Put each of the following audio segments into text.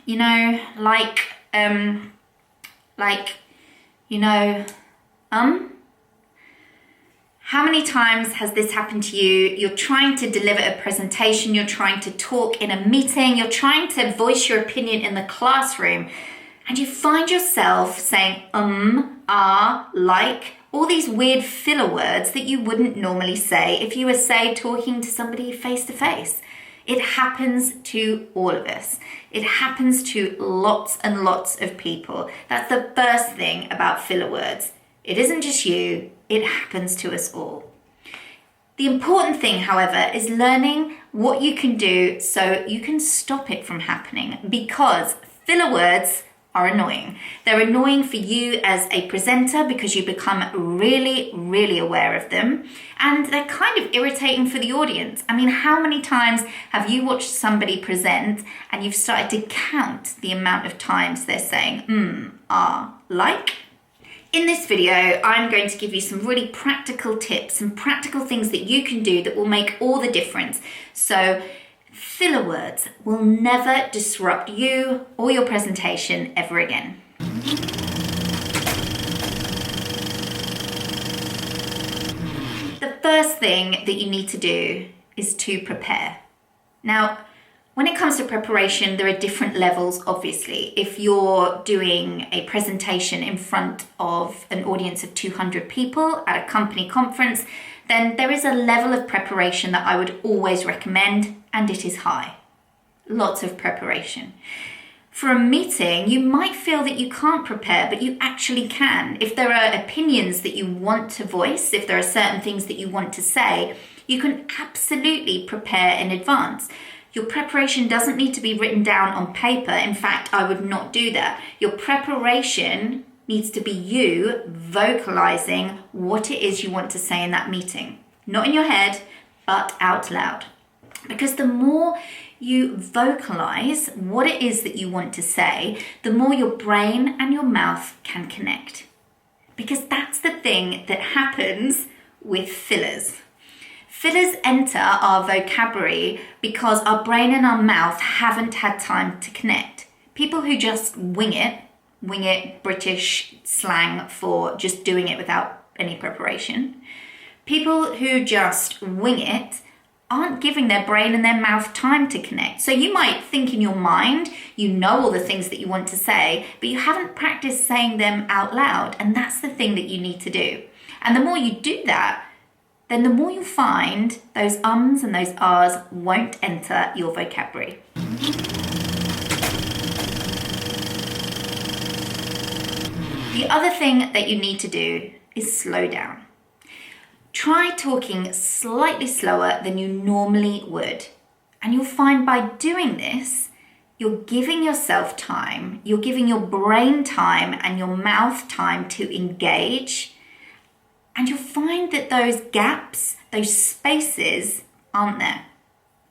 you know, How many times has this happened to you? You're trying to deliver a presentation, you're trying to talk in a meeting, you're trying to voice your opinion in the classroom, and you find yourself saying like, all these weird filler words that you wouldn't normally say if you were, say, talking to somebody face to face. It happens to all of us. It happens to lots and lots of people. That's the first thing about filler words. It isn't just you, it happens to us all. The important thing, however, is learning what you can do so you can stop it from happening, because filler words are annoying. They're annoying for you as a presenter because you become really, really aware of them, and they're kind of irritating for the audience. I mean, how many times have you watched somebody present and you've started to count the amount of times they're saying like? In this video, I'm going to give you some really practical tips and practical things that you can do that will make all the difference. So filler words will never disrupt you or your presentation ever again. The first thing that you need to do is to prepare. Now, when it comes to preparation, there are different levels, obviously. If you're doing a presentation in front of an audience of 200 people at a company conference, then there is a level of preparation that I would always recommend, and it is high. Lots of preparation. For a meeting, you might feel that you can't prepare, but you actually can. If there are opinions that you want to voice, if there are certain things that you want to say, you can absolutely prepare in advance. Your preparation doesn't need to be written down on paper. In fact, I would not do that. Your preparation needs to be you vocalizing what it is you want to say in that meeting. Not in your head, but out loud. Because the more you vocalize what it is that you want to say, the more your brain and your mouth can connect. Because that's the thing that happens with fillers. Fillers enter our vocabulary because our brain and our mouth haven't had time to connect. People who just wing it, British slang for just doing it without any preparation. People who just wing it aren't giving their brain and their mouth time to connect. So you might think in your mind, you know all the things that you want to say, but you haven't practiced saying them out loud, and that's the thing that you need to do. And the more you do that, then the more you find those ums and those ahs won't enter your vocabulary. The other thing that you need to do is slow down. Try talking slightly slower than you normally would. And you'll find by doing this, you're giving yourself time, you're giving your brain time and your mouth time to engage. And you'll find that those gaps, those spaces aren't there.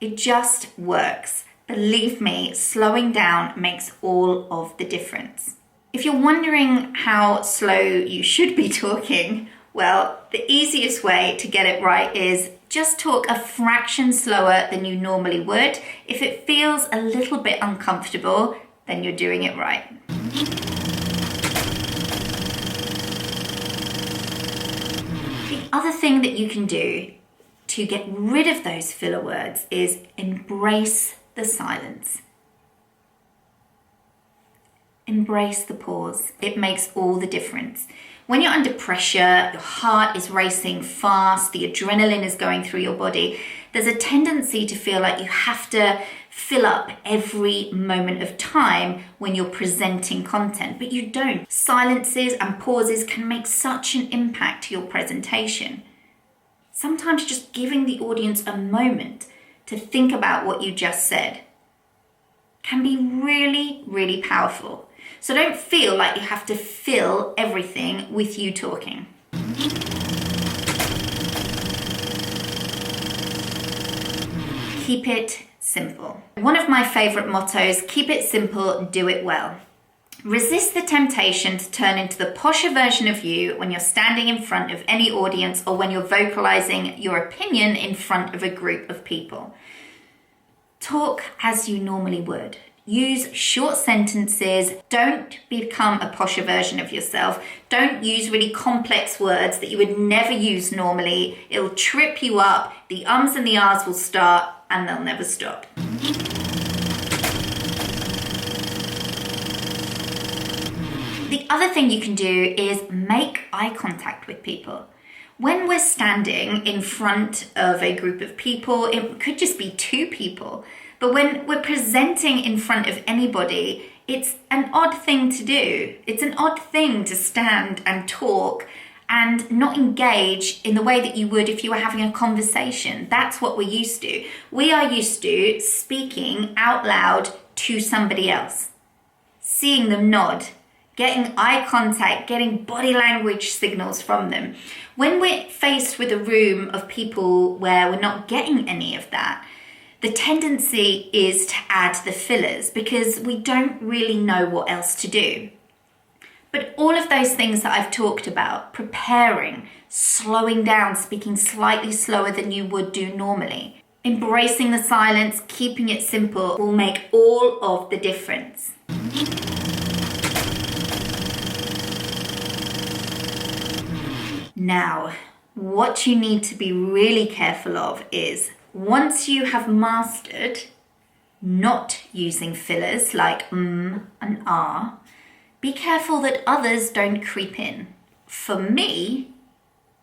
It just works. Believe me, slowing down makes all of the difference. If you're wondering how slow you should be talking, well, the easiest way to get it right is just talk a fraction slower than you normally would. If it feels a little bit uncomfortable, then you're doing it right. The other thing that you can do to get rid of those filler words is embrace the silence. Embrace the pause. It makes all the difference. When you're under pressure, your heart is racing fast, the adrenaline is going through your body, there's a tendency to feel like you have to fill up every moment of time when you're presenting content, but you don't. Silences and pauses can make such an impact to your presentation. Sometimes just giving the audience a moment to think about what you just said can be really, really powerful. So don't feel like you have to fill everything with you talking. Keep it simple. One of my favorite mottos, keep it simple, do it well. Resist the temptation to turn into the posher version of you when you're standing in front of any audience or when you're vocalizing your opinion in front of a group of people. Talk as you normally would. Use short sentences. Don't become a posher version of yourself. Don't use really complex words that you would never use normally. It'll trip you up. The ums and the ahs will start and they'll never stop. The other thing you can do is make eye contact with people. When we're standing in front of a group of people, it could just be two people, but when we're presenting in front of anybody, it's an odd thing to do. It's an odd thing to stand and talk and not engage in the way that you would if you were having a conversation. That's what we're used to. We are used to speaking out loud to somebody else, seeing them nod, getting eye contact, getting body language signals from them. When we're faced with a room of people where we're not getting any of that, the tendency is to add the fillers because we don't really know what else to do. But all of those things that I've talked about, preparing, slowing down, speaking slightly slower than you would do normally, embracing the silence, keeping it simple, will make all of the difference. Now, what you need to be really careful of is once you have mastered not using fillers like and ah, be careful that others don't creep in. For me,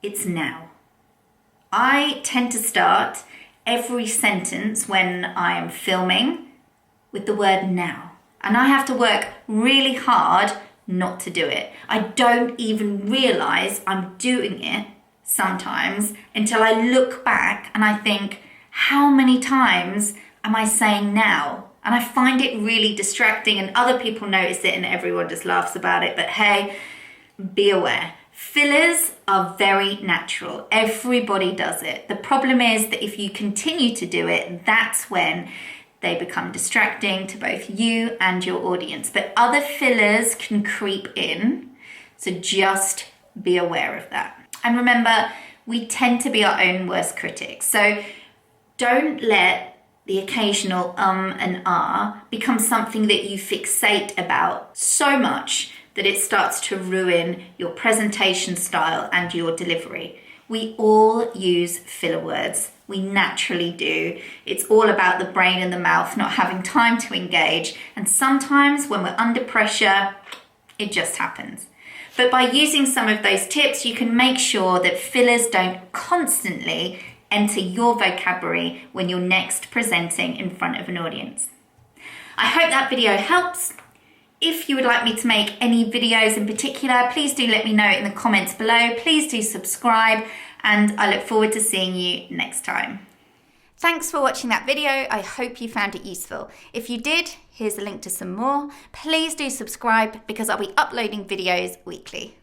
it's now. I tend to start every sentence when I am filming with the word now. And I have to work really hard not to do it. I don't even realize I'm doing it sometimes until I look back and I think, how many times am I saying now? And I find it really distracting and other people notice it and everyone just laughs about it. But hey, be aware. Fillers are very natural. Everybody does it. The problem is that if you continue to do it, that's when they become distracting to both you and your audience. But other fillers can creep in, so just be aware of that. And remember, we tend to be our own worst critics. So don't let the occasional and ah become something that you fixate about so much that it starts to ruin your presentation style and your delivery. We all use filler words. We naturally do. It's all about the brain and the mouth not having time to engage. And sometimes when we're under pressure, it just happens. But by using some of those tips, you can make sure that fillers don't constantly enter your vocabulary when you're next presenting in front of an audience. I hope that video helps. If you would like me to make any videos in particular, please do let me know in the comments below. Please do subscribe, and I look forward to seeing you next time. Thanks for watching that video. I hope you found it useful. If you did, here's a link to some more. Please do subscribe because I'll be uploading videos weekly.